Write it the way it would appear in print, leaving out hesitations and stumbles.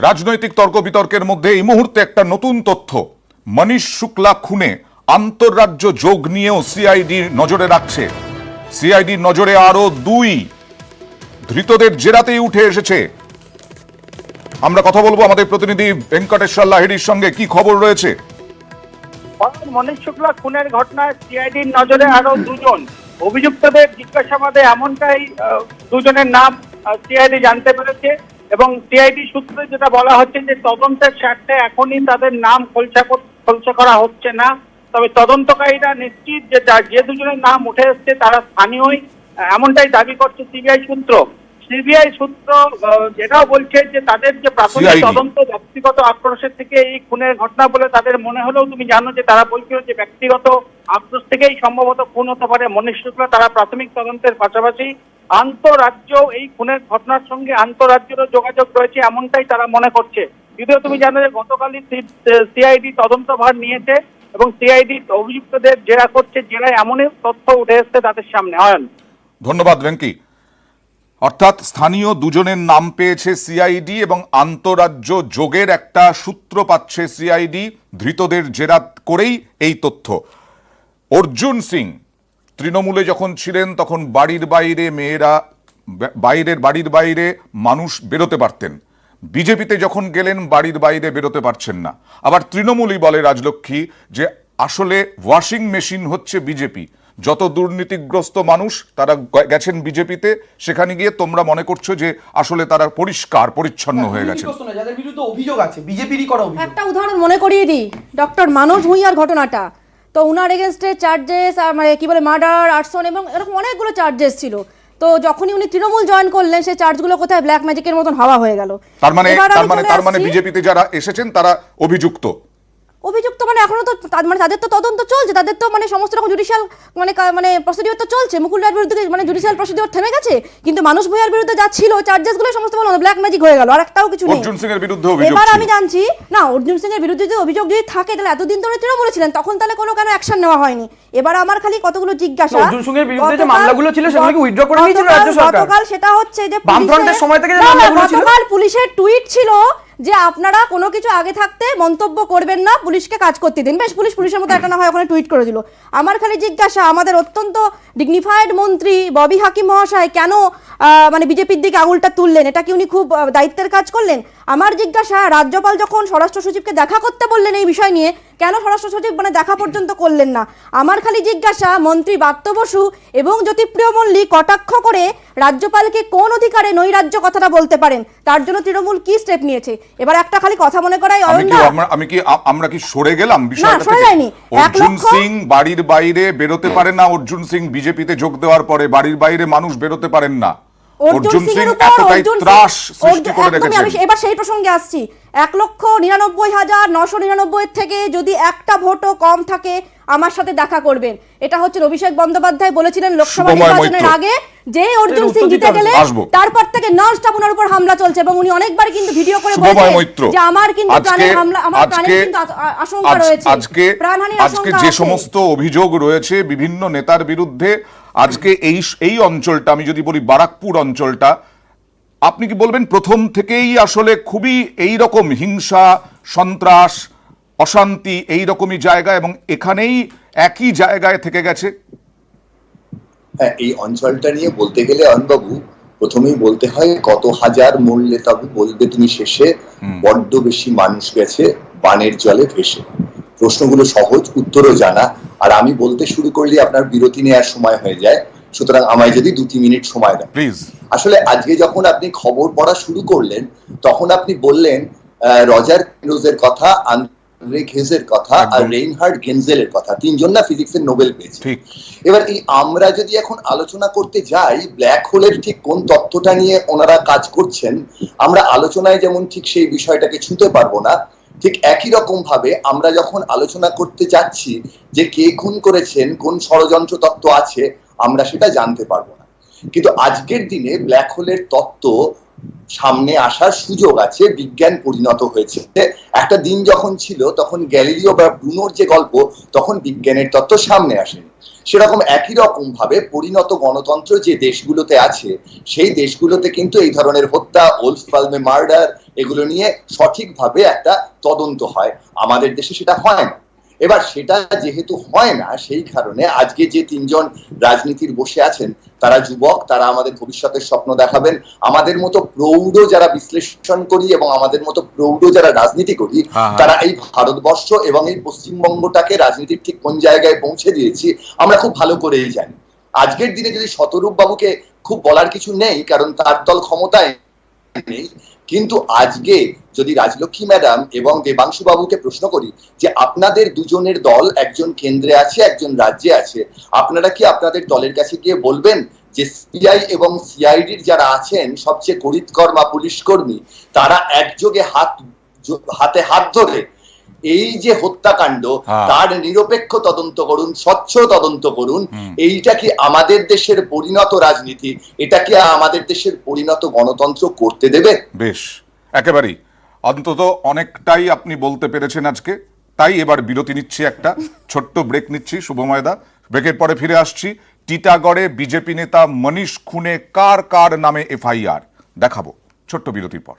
রাজনৈতিক তর্ক বিতর্কের মধ্যে এই মুহূর্তে একটা নতুন তথ্য, মনীষ শুক্লা খুনে আন্তঃরাজ্য যোগ নিয়েও সিআইডি নজরে রাখছে। সিআইডির নজরে আরো 2 ধৃতদের জেরাতেই উঠে এসেছে। আমরা কথা বলবো আমাদের প্রতিনিধি ভেঙ্কটেশ্বর লাহিড়ির সঙ্গে। কি খবর রয়েছে? মনীষ শুক্লা খুনের ঘটনায় সিআইডির নজরে আরো 2 জন অভিযুক্তদের জিজ্ঞাসাবাদে এমনটাই 2 জনের নাম সিআইডি জানতে পেরেছে এবং সিআইডি সূত্রে যেটা বলা হচ্ছে যে তদন্তের স্বার্থে এখনই তাদের নাম খোলসা করা হচ্ছে না। তবে তদন্তকারীরা নিশ্চিত যে যে 2 জনের নাম উঠে এসছে তারা স্থানীয়ই, এমনটাই দাবি করছে সিবিআই সূত্র। সিবিআই সূত্র যেটাও বলছে যে তাদের যে প্রাথমিক তদন্ত ব্যক্তিগত আক্রোশের থেকে এই খুনের ঘটনা বলে তাদের মনে হলেও তুমি জানো যে তারা বলছিল যে ব্যক্তিগত আক্রোশ থেকেই সম্ভবত খুন হতে পারে মনীষ শুক্লা। তারা প্রাথমিক তদন্তের পাশাপাশি আন্তঃরাজ্য এই খুনের ঘটনার সঙ্গে আন্তঃরাজ্যেরও যোগাযোগ রয়েছে এমনটাই তারা মনে করছে। যদিও তুমি জানো যে গতকালই সিআইডি তদন্তভার নিয়েছে এবং সিআইডি অভিযুক্তদের জেরা করছে। জেরায় এমনই তথ্য উঠে এসছে তাদের সামনে। ধন্যবাদ ভেঙ্কি। অর্থাৎ স্থানীয় 2 জনের নাম পেয়েছে সিআইডি এবং আন্তঃরাজ্য যোগের একটা সূত্র পাচ্ছে সিআইডি। ধৃতদের জেরা করেই এই তথ্য। অর্জুন সিং তৃণমূলে যখন ছিলেন তখন বাড়ির বাইরে মেয়েরা, বাড়ির বাইরে মানুষ বেরোতে পারতেন। বিজেপিতে যখন গেলেন বাড়ির বাইরে বেরোতে পারছেন না। আবার তৃণমূলই বলে রাজলক্ষ্মী যে আসলে ওয়াশিং মেশিন হচ্ছে বিজেপি। যত দুর্নীতিগ্রস্ত মানুষ তারা গেছেন বিজেপিতে, সেখানে গিয়ে তোমরা মনে করছো যে আসলে তারা পরিষ্কার পরিচ্ছন্ন হয়ে গেছে। যাদের বিরুদ্ধে অভিযোগ আছে বিজেপিরই করা অভিযোগ। একটা উদাহরণ মনে করিয়ে দিই, ডক্টর মানস ভূঁইয়ার ঘটনাটা। তো উনার এগেনস্টে চার্জেস মানে কি বলে মার্ডার, আর্সন এবং এরকম অনেকগুলো চার্জেস ছিল। তো যখনই উনি তৃণমূল জয়েন করলেন সেই চার্জগুলো কোথায় ব্ল্যাক ম্যাজিকের মতন হাওয়া হয়ে গেল। তার মানে বিজেপিতে যারা এসেছেন তারা অভিযুক্ত মানে এখনো তো মানে তাদের তো তদন্ত চলছে, তাদের তো মানে সমস্ত রকম জুডিশিয়াল মানে প্রসিডিওর তো চলছে। মুকুল রায়ের বিরুদ্ধে মানে জুডিশিয়াল প্রসিডিওর থেমে গেছে, কিন্তু মানুষ ভূঁইয়ার বিরুদ্ধে যা ছিল চার্জেসগুলো সমস্ত বলো ব্ল্যাক ম্যাজিক হয়ে গেল, আর একটাও কিছু নেই। অর্জুন সিং এর বিরুদ্ধে অভিযোগ এবার আমি জানছি না, অর্জুন সিং এর বিরুদ্ধে যদি অভিযোগ যদি থাকে তাহলে এতদিন ধরে তৃণমূলে ছিলেন, তখন তাহলে কোনো কেন অ্যাকশন নেওয়া হয়নি? এবার আমার খালি কতগুলো জিজ্ঞাসা, অর্জুন সিং এর বিরুদ্ধে যে মামলাগুলো ছিল সেগুলো কি উইথড্র করে নিয়েছিল রাজ্য সরকার? গতকাল সেটা হচ্ছে যে বামফ্রন্টের সময় থেকে যে মামলাগুলো ছিল, গতকাল পুলিশের টুইট ছিল যে আপনারা কোনো কিছু আগে থাকতে মন্তব্য করবেন না, পুলিশকে কাজ করতে দিন। বেশ, পুলিশের মতো একটা না হয় ওখানে টুইট করে দিল। আমার খালি জিজ্ঞাসা, আমাদের অত্যন্ত ডিগনিফাইড মন্ত্রী ববি হাকিম মহাশয় কেন মানে বিজেপির দিকে আঙুলটা তুললেন? এটা কি উনি খুব দায়িত্বের কাজ করলেন? আমার জিজ্ঞাসা, রাজ্যপাল যখন স্বরাষ্ট্র সচিবকে দেখা করতে বললেন এই বিষয় নিয়ে, কেন স্বরাষ্ট্র সচিব মানে দেখা পর্যন্ত করলেন না? আমার খালি জিজ্ঞাসা, মন্ত্রী ব্রাত্য বসু এবং জ্যোতিপ্রিয় মল্লিক কটাক্ষ করে রাজ্যপালকে কোন অধিকারে নৈরাজ্য কথাটা বলতে পারেন? তার জন্য তৃণমূল কি স্টেপ নিয়েছে? এবার একটা খালি কথা মনে করাই, আমরা কি সরে গেলাম বিষয়টা থেকে? অর্জুন সিং বাড়ির বাইরে বেরোতে পারে না। অর্জুন সিং বিজেপিতে যোগ দেওয়ার পরে বাড়ির বাইরে মানুষ বেরোতে পারেন না। অর্জুন সিং এতটাই ত্রাস সৃষ্টি করে রেখেছেন। আমি এবার সেই প্রসঙ্গে আসছি। 1,99,999 থেকে যদি একটা ভোটও কম থাকে আমার সাথে দেখা করবেন। এটা হচ্ছে অভিষেক বন্দ্যোপাধ্যায় বলেছিলেন লোকসভা নির্বাচনের আগে যে অর্জুন সিং জিতে গেলে তারপর থেকে ননস্টপ ওনার উপর হামলা চলছে এবং উনি অনেকবার কিন্তু ভিডিও করে বলেছেন যে আমার কিন্তু প্রাণের হামলা, আমার প্রাণের কিন্তু আশঙ্কা রয়েছে, প্রাণহানির আশঙ্কা আছে। যে সমস্ত অভিযোগ রয়েছে বিভিন্ন নেতার বিরুদ্ধে, আজকে এই অঞ্চলটা আমি যদি বলি বারাকপুর অঞ্চলটা, আপনি কি বলবেন প্রথম থেকেই আসলে খুবই এই রকম হিংসা, সন্ত্রাস, অশান্তি এই রকমই জায়গা এবং এখানেই একই জায়গায় থেকে গেছে? হ্যাঁ, এই অঞ্চলটা নিয়ে বলতে গেলে অয়নবাবু প্রথমেই বলতে হয় কত হাজার মরলে তবে বলবে তুমি শেষে বড্ড বেশি মানুষ গেছে বানের জলে ভেসে। প্রশ্নগুলো সহজ, উত্তরও জানা, আর আমি বলতে শুরু করলে আপনার বিরতি নেওয়ার সময় হয়ে যায়, সুতরাং আমায় যদি 2-3 মিনিট সময় দেন প্লিজ। আসলে আজকে যখন আপনি খবর পড়া শুরু করলেন তখন আপনি বললেন রজার পেনোজের কথা, আন্দ্রে ঘেজের কথা আর রেইনহার্ড গেনজেলের কথা, 3 জন না ফিজিক্সের নোবেল পেয়েছে। এবার এই আমরা যদি এখন আলোচনা করতে যাই ব্ল্যাক হোলের ঠিক কোন তত্ত্বটা নিয়ে ওনারা কাজ করছেন, আমরা আলোচনায় যেমন ঠিক সেই বিষয়টাকে ছুঁতে পারবো না, ঠিক একই রকম ভাবে আমরা যখন আলোচনা করতে যাচ্ছি যে কে খুন করেছেন, কোন ষড়যন্ত্র তত্ত্ব আছে, আমরা সেটা জানতে পারবো না। কিন্তু আজকের দিনে ব্ল্যাক হোলের তত্ত্ব সামনে আসার সুযোগ আছে, বিজ্ঞান পরিণত হয়েছে। একটা দিন যখন ছিল তখন গ্যালিলিও বা ব্রুনোর যে গল্প, তখন বিজ্ঞানের তত্ত্ব সামনে আসেনি। সেরকম একই রকম ভাবে পরিণত গণতন্ত্র যে দেশগুলোতে আছে সেই দেশগুলোতে কিন্তু এই ধরনের হত্যা, ওলফ পালমে মার্ডার, এগুলো নিয়ে সঠিকভাবে একটা তদন্ত হয়। আমাদের দেশে সেটা হয় না। এবার সেটা যেহেতু হয় না, সেই কারণে আজকে যে তিনজন রাজনীতির বসে আছেন তারা যুবক, তারা আমাদের ভবিষ্যতের স্বপ্ন দেখাবেন। আমাদের মতো প্রৌঢ় যারা বিশ্লেষণ করি এবং আমাদের মতো প্রৌঢ় যারা রাজনীতি করি, তারা এই ভারতবর্ষ এবং এই পশ্চিমবঙ্গটাকে রাজনীতির ঠিক কোন জায়গায় পৌঁছে দিয়েছি আমরা খুব ভালো করেই জানি। আজকের দিনে যদি শতরূপ বাবুকে খুব বলার কিছু নেই, কারণ তার দল ক্ষমতায় নেই, কিন্তু আজকে যদি রাজলক্ষ্মী ম্যাডাম এবং দেবাংশু বাবুকে প্রশ্ন করি যে আপনাদের দুজনের দল, একজন কেন্দ্রে আছে একজন রাজ্যে আছে, আপনারা কি আপনাদের দলের কাছে গিয়ে বলবেন যে সিবিআই এবং সিআইডির যারা আছেন সবচেয়ে করিতকর্মা পুলিশ কর্মী, তারা একযোগে হাতে হাত ধরে এই যে হত্যাকাণ্ড তার নিরপেক্ষ তদন্ত করুন, স্বচ্ছ তদন্ত করুন? এইটা কি আমাদের দেশের পরিণত রাজনীতি, এটা কি আমাদের দেশের পরিণত গণতন্ত্র করতে দেবে? বেশ, একেবারেই, অন্তত অনেকটাই আপনি বলতে পেরেছেন আজকে। তাই এবার বিরতি নিচ্ছি, একটা ছোট্ট ব্রেক নিচ্ছি শুভময়দা। ব্রেকের পরে ফিরে আসছি। টিটাগড়ে বিজেপি নেতা মনীষ খুনে কার কার নামে এফআইআর দেখাবো ছোট্ট বিরতির পর।